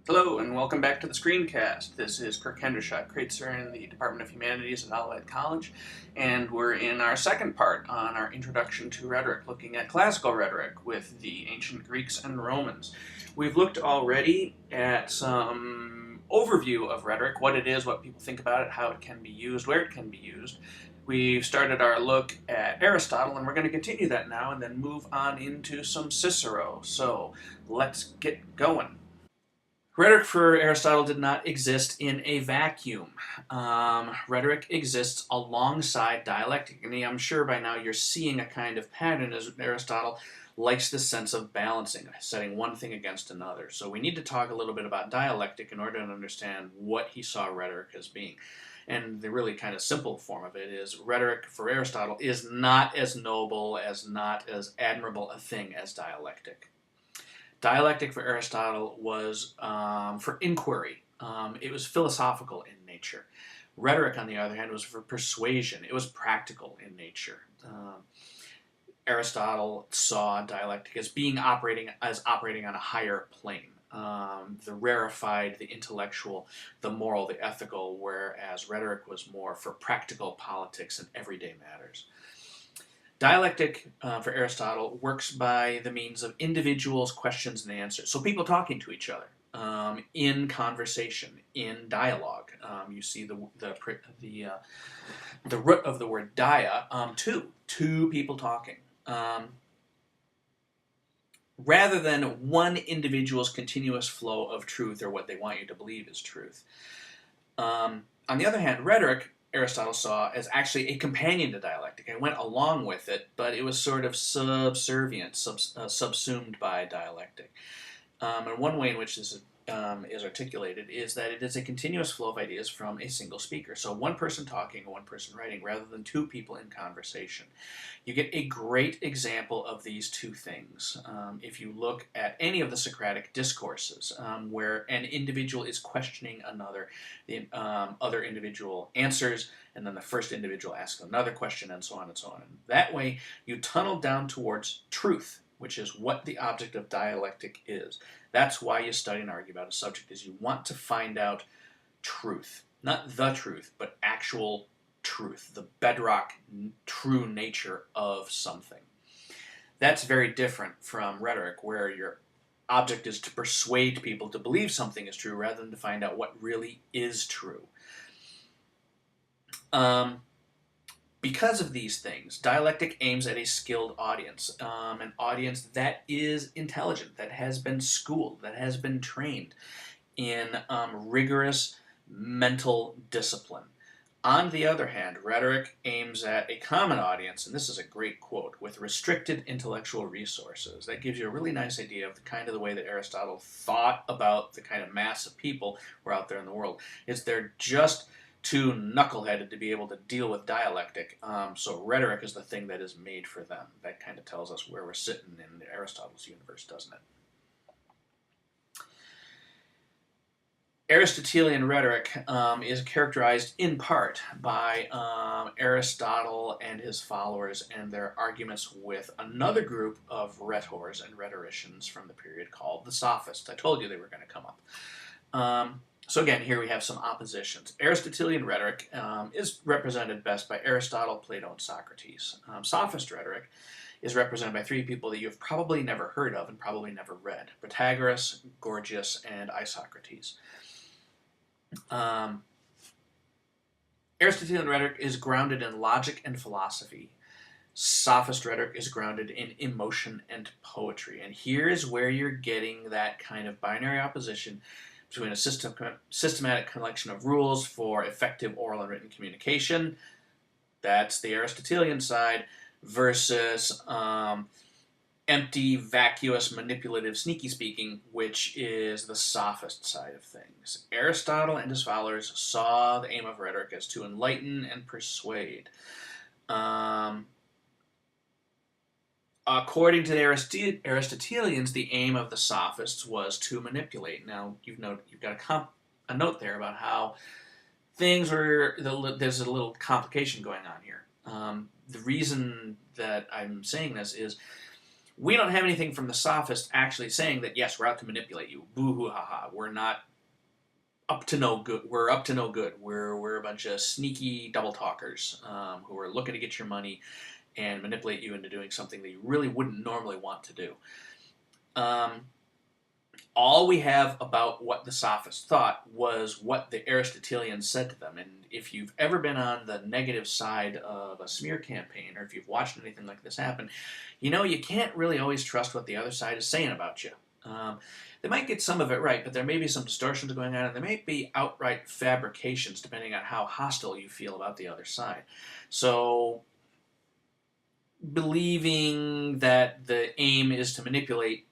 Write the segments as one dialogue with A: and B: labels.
A: Hello and welcome back to the screencast. This is Hendershott-Kraetzer in the Department of Humanities at Allied College, and we're in our second part on our Introduction to Rhetoric, looking at classical rhetoric with the ancient Greeks and Romans. We've looked already at some overview of rhetoric, what it is, what people think about it, how it can be used, where it can be used. We've started our look at Aristotle, and we're going to continue that now and then move on into some Cicero. So let's get going. Rhetoric for Aristotle did not exist in a vacuum. Rhetoric exists alongside dialectic, and I'm sure by now you're seeing a kind of pattern as Aristotle likes the sense of balancing, setting one thing against another. So we need to talk a little bit about dialectic in order to understand what he saw rhetoric as being. And the really kind of simple form of it is rhetoric for Aristotle is not as noble, not as admirable a thing as dialectic. Dialectic for Aristotle was for inquiry. It was philosophical in nature. Rhetoric, on the other hand, was for persuasion. It was practical in nature. Aristotle saw dialectic as operating on a higher plane. The rarefied, the intellectual, the moral, the ethical, whereas rhetoric was more for practical politics and everyday matters. Dialectic, for Aristotle, works by the means of individuals' questions and answers. So people talking to each other in conversation, in dialogue. You see the root of the word dia, two people talking. Rather than one individual's continuous flow of truth or what they want you to believe is truth. On the other hand, rhetoric, Aristotle saw as actually a companion to dialectic. It went along with it, but it was sort of subservient, subsumed by dialectic. And one way in which this is articulated is that it is a continuous flow of ideas from a single speaker. So one person talking, one person writing, rather than two people in conversation. You get a great example of these two things if you look at any of the Socratic discourses where an individual is questioning another, the other individual answers, and then the first individual asks another question, and so on and so on. And that way, you tunnel down towards truth, which is what the object of dialectic is. That's why you study and argue about a subject, is you want to find out truth. Not the truth, but actual truth, the bedrock true nature of something. That's very different from rhetoric, where your object is to persuade people to believe something is true rather than to find out what really is true. Because of these things, dialectic aims at a skilled audience, an audience that is intelligent, that has been schooled, that has been trained in rigorous mental discipline. On the other hand, rhetoric aims at a common audience, and this is a great quote, with restricted intellectual resources. That gives you a really nice idea of the way that Aristotle thought about the kind of mass of people who are out there in the world. They're just too knuckleheaded to be able to deal with dialectic, so rhetoric is the thing that is made for them. That kind of tells us where we're sitting in Aristotle's universe, doesn't it? Aristotelian rhetoric is characterized in part by Aristotle and his followers and their arguments with another group of rhetors and rhetoricians from the period called the Sophists. I told you they were going to come up. So again, here we have some oppositions. Aristotelian rhetoric is represented best by Aristotle, Plato, and Socrates. Sophist rhetoric is represented by three people that you've probably never heard of and probably never read: Protagoras, Gorgias, and Isocrates. Aristotelian rhetoric is grounded in logic and philosophy. Sophist rhetoric is grounded in emotion and poetry. And here's where you're getting that kind of binary opposition between a systematic collection of rules for effective oral and written communication, that's the Aristotelian side, versus empty, vacuous, manipulative, sneaky speaking, which is the sophist side of things. Aristotle and his followers saw the aim of rhetoric as to enlighten and persuade. According to the Aristotelians, the aim of the sophists was to manipulate. Now, you've got a note there about how things were, there's a little complication going on here. The reason that I'm saying this is We don't have anything from the sophists actually saying that, yes, we're out to manipulate you. Boo-hoo, ha-ha. We're not up to no good. We're up to no good. We're a bunch of sneaky double talkers who are looking to get your money and manipulate you into doing something that you really wouldn't normally want to do. All we have about what the sophists thought was what the Aristotelians said to them. And if you've ever been on the negative side of a smear campaign, or if you've watched anything like this happen, you know you can't really always trust what the other side is saying about you. They might get some of it right, but there may be some distortions going on, and there may be outright fabrications depending on how hostile you feel about the other side. So believing that the aim is to manipulate,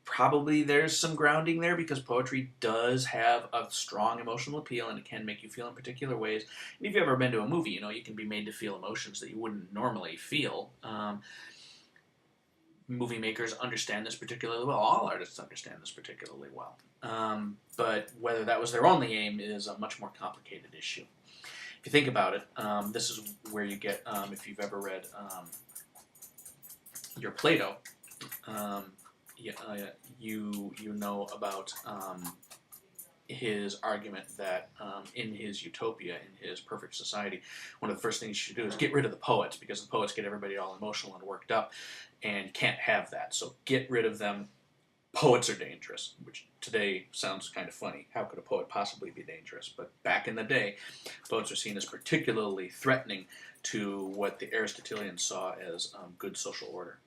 A: probably there's some grounding there, because poetry does have a strong emotional appeal and it can make you feel in particular ways. And if you've ever been to a movie, you know you can be made to feel emotions that you wouldn't normally feel. Movie makers understand this particularly well. All artists understand this particularly well. But whether that was their only aim is a much more complicated issue. If you think about it, this is where you get, if you've ever read your Plato, you know about his argument that in his utopia, in his perfect society, one of the first things you should do is get rid of the poets, because the poets get everybody all emotional and worked up, and can't have that. So get rid of them. Poets are dangerous, which today sounds kind of funny. How could a poet possibly be dangerous? But back in the day, poets were seen as particularly threatening to what the Aristotelians saw as good social order.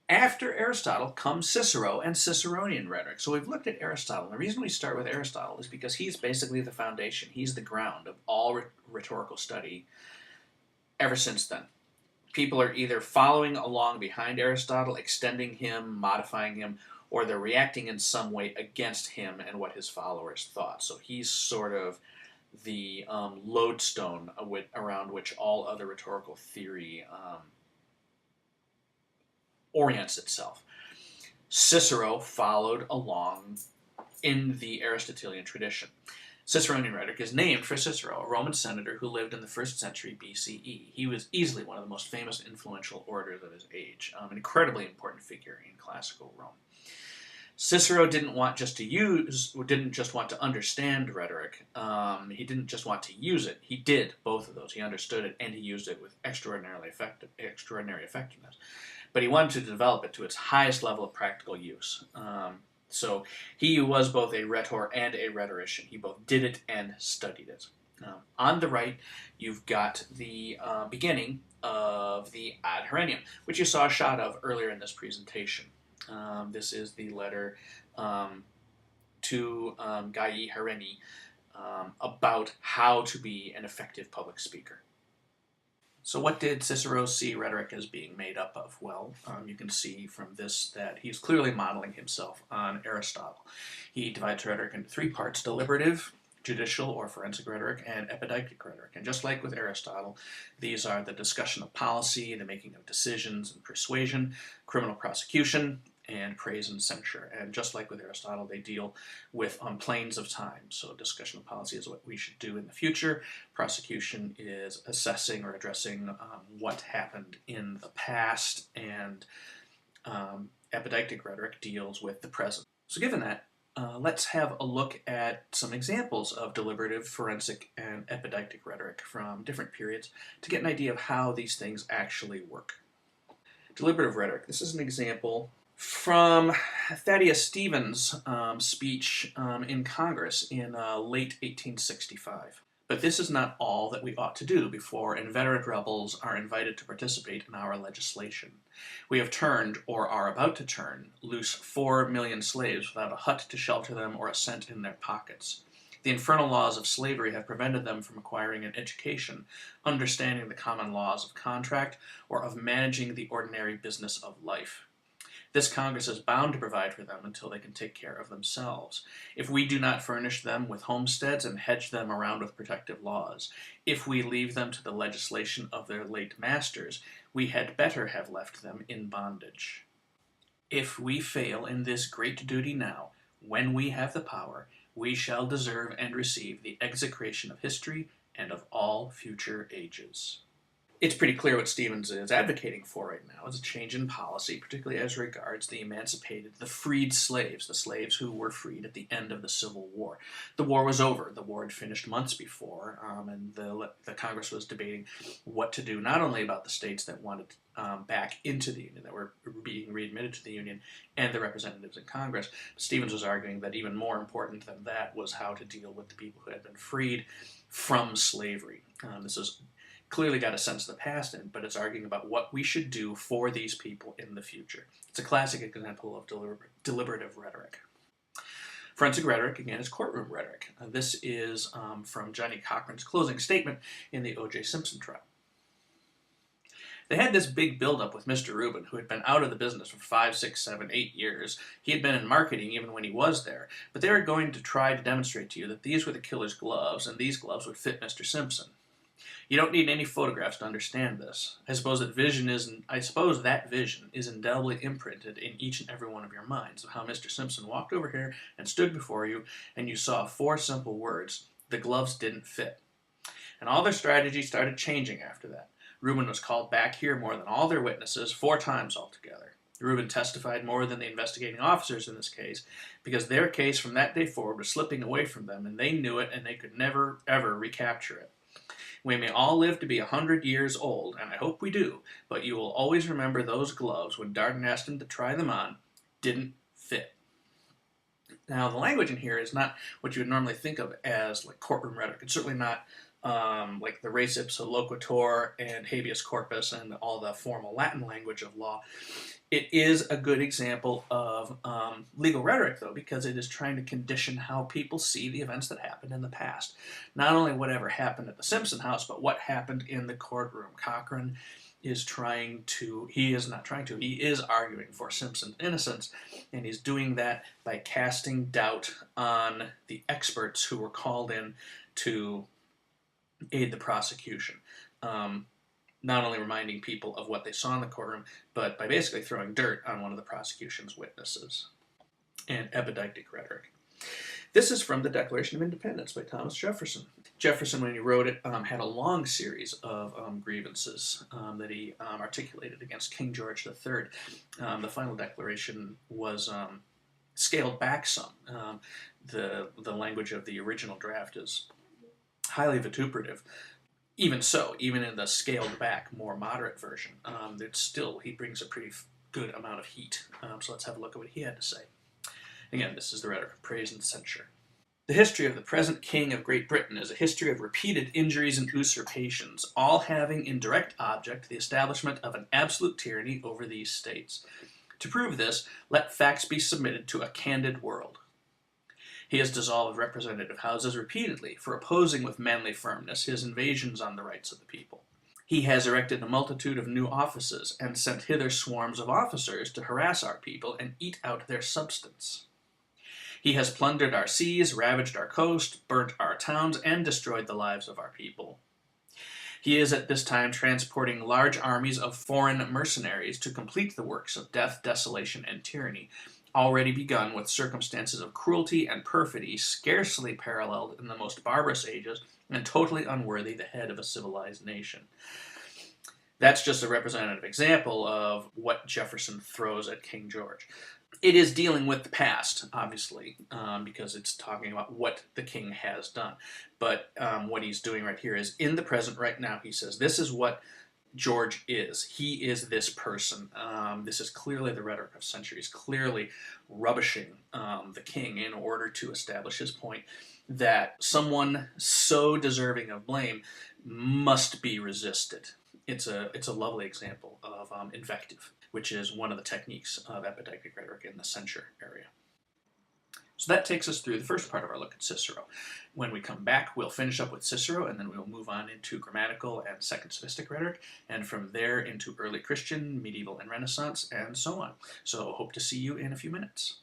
A: After Aristotle comes Cicero and Ciceronian rhetoric. So we've looked at Aristotle. And the reason we start with Aristotle is because he's basically the foundation. He's the ground of all rhetorical study ever since then. People are either following along behind Aristotle, extending him, modifying him, or they're reacting in some way against him and what his followers thought. So he's sort of the lodestone around which all other rhetorical theory orients itself. Cicero followed along in the Aristotelian tradition. Ciceronian rhetoric is named for Cicero, a Roman senator who lived in the 1st century BCE. He was easily one of the most famous and influential orators of his age, an incredibly important figure in classical Rome. Cicero didn't just want to understand rhetoric. He didn't just want to use it. He did both of those. He understood it and he used it with extraordinary effectiveness. But he wanted to develop it to its highest level of practical use. So he was both a rhetor and a rhetorician. He both did it and studied it. On the right, you've got the beginning of the Ad Herennium, which you saw a shot of earlier in this presentation. This is the letter to Gaius Herenni about how to be an effective public speaker. So what did Cicero see rhetoric as being made up of? Well, you can see from this that he's clearly modeling himself on Aristotle. He divides rhetoric into 3 parts: deliberative, judicial or forensic rhetoric, and epideictic rhetoric. And just like with Aristotle, these are the discussion of policy, the making of decisions and persuasion, criminal prosecution, and praise and censure. And just like with Aristotle, they deal with on planes of time. So discussion of policy is what we should do in the future. Prosecution is assessing or addressing what happened in the past. And epideictic rhetoric deals with the present. So given that, let's have a look at some examples of deliberative, forensic, and epideictic rhetoric from different periods to get an idea of how these things actually work. Deliberative rhetoric. This is an example from Thaddeus Stevens' speech in Congress in late 1865. But this is not all that we ought to do before inveterate rebels are invited to participate in our legislation. We have turned, or are about to turn, loose 4 million slaves without a hut to shelter them or a cent in their pockets. The infernal laws of slavery have prevented them from acquiring an education, understanding the common laws of contract, or of managing the ordinary business of life. This Congress is bound to provide for them until they can take care of themselves. If we do not furnish them with homesteads and hedge them around with protective laws, if we leave them to the legislation of their late masters, we had better have left them in bondage. If we fail in this great duty now, when we have the power, we shall deserve and receive the execration of history and of all future ages. It's pretty clear what Stevens is advocating for right now is a change in policy, particularly as regards the emancipated, the freed slaves, the slaves who were freed at the end of the Civil War. The war was over. The war had finished months before, and the Congress was debating what to do, not only about the states that wanted back into the Union, that were being readmitted to the Union, and the representatives in Congress. Stevens was arguing that even more important than that was how to deal with the people who had been freed from slavery. This is clearly got a sense of the past in it, but it's arguing about what we should do for these people in the future. It's a classic example of deliberative rhetoric. Forensic rhetoric, again, is courtroom rhetoric. This is from Johnny Cochran's closing statement in the O.J. Simpson trial. They had this big buildup with Mr. Rubin, who had been out of the business for 5, 6, 7, 8 years. He had been in marketing even when he was there, but they were going to try to demonstrate to you that these were the killer's gloves, and these gloves would fit Mr. Simpson. You don't need any photographs to understand this. I suppose that vision is indelibly imprinted in each and every one of your minds of how Mr. Simpson walked over here and stood before you, and you saw 4 simple words: the gloves didn't fit. And all their strategy started changing after that. Rubin was called back here more than all their witnesses, 4 times altogether. Rubin testified more than the investigating officers in this case, because their case from that day forward was slipping away from them, and they knew it, and they could never, ever recapture it. We may all live to be 100 years old, and I hope we do, but you will always remember those gloves when Darden asked him to try them on didn't fit. Now, the language in here is not what you would normally think of as like courtroom rhetoric. It's certainly not like the res ipsa loquitur and habeas corpus and all the formal Latin language of law. It is a good example of legal rhetoric, though, because it is trying to condition how people see the events that happened in the past. Not only whatever happened at the Simpson house, but what happened in the courtroom. Cochran is he is arguing for Simpson's innocence, and he's doing that by casting doubt on the experts who were called in to aid the prosecution. Not only reminding people of what they saw in the courtroom, but by basically throwing dirt on one of the prosecution's witnesses. And epideictic rhetoric. This is from the Declaration of Independence by Thomas Jefferson. Jefferson, when he wrote it, had a long series of grievances that he articulated against King George III. The final declaration was scaled back some. The language of the original draft is highly vituperative. Even so, even in the scaled back, more moderate version, he brings a pretty good amount of heat. So let's have a look at what he had to say. Again, this is the rhetoric of praise and censure. The history of the present King of Great Britain is a history of repeated injuries and usurpations, all having in direct object the establishment of an absolute tyranny over these states. To prove this, let facts be submitted to a candid world. He has dissolved representative houses repeatedly for opposing with manly firmness his invasions on the rights of the people. He has erected a multitude of new offices and sent hither swarms of officers to harass our people and eat out their substance. He has plundered our seas, ravaged our coast, burnt our towns, and destroyed the lives of our people. He is at this time transporting large armies of foreign mercenaries to complete the works of death, desolation, and tyranny, already begun with circumstances of cruelty and perfidy scarcely paralleled in the most barbarous ages and totally unworthy the head of a civilized nation. That's just a representative example of what Jefferson throws at King George. It is dealing with the past, obviously, because it's talking about what the king has done. But what he's doing right here is in the present right now. He says, this is what George is. He is this person. This is clearly the rhetoric of centuries, clearly rubbishing the king in order to establish his point that someone so deserving of blame must be resisted. It's a lovely example of invective, which is one of the techniques of epideictic rhetoric in the censure area. So that takes us through the first part of our look at Cicero. When we come back, we'll finish up with Cicero, and then we'll move on into grammatical and second sophistic rhetoric, and from there into early Christian, medieval, and Renaissance, and so on. So hope to see you in a few minutes.